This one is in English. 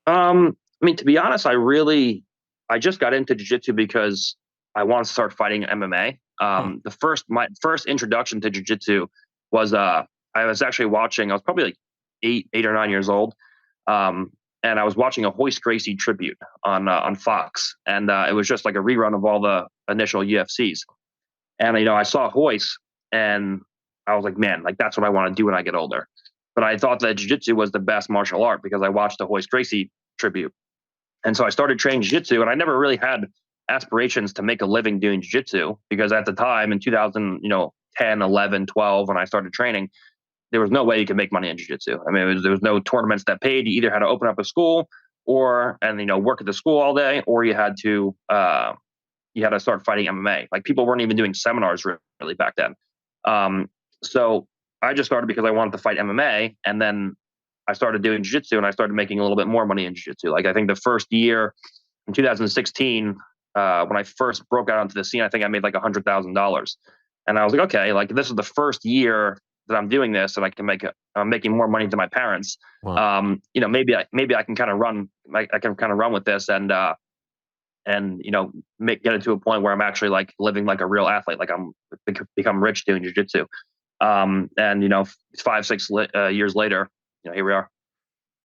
I mean, to be honest, I just got into jiu-jitsu because I wanted to start fighting MMA. Huh. My first introduction to jiu-jitsu was, I was actually watching, I was probably like 8 or 9 years old. Um, and I was watching a Hoist Gracie tribute on Fox. And, it was just like a rerun of all the initial UFCs. And, I saw Hoist and I was like, man, like that's what I want to do when I get older. But I thought that jiu-jitsu was the best martial art because I watched the Hoist Gracie tribute. And so I started training jiu-jitsu, and I never really had aspirations to make a living doing jiu-jitsu because at the time in 2000, 10, 11, 12, when I started training, there was no way you could make money in jiu-jitsu. I mean, there was no tournaments that paid. You either had to open up a school and work at the school all day, or you had to start fighting MMA. Like people weren't even doing seminars really back then. Um, so I just started because I wanted to fight MMA, and then I started doing jiu-jitsu and I started making a little bit more money in jiu-jitsu. Like I think the first year in 2016, when I first broke out onto the scene, I think I made like $100,000. And I was like, okay, like this is the first year that I'm doing this and I'm making more money than my parents. Wow. Maybe I can kind of run, I can kind of run with this and get it to a point where I'm actually like living like a real athlete. Like I'm become rich doing jiu-jitsu. And 5, 6 years later, here we are.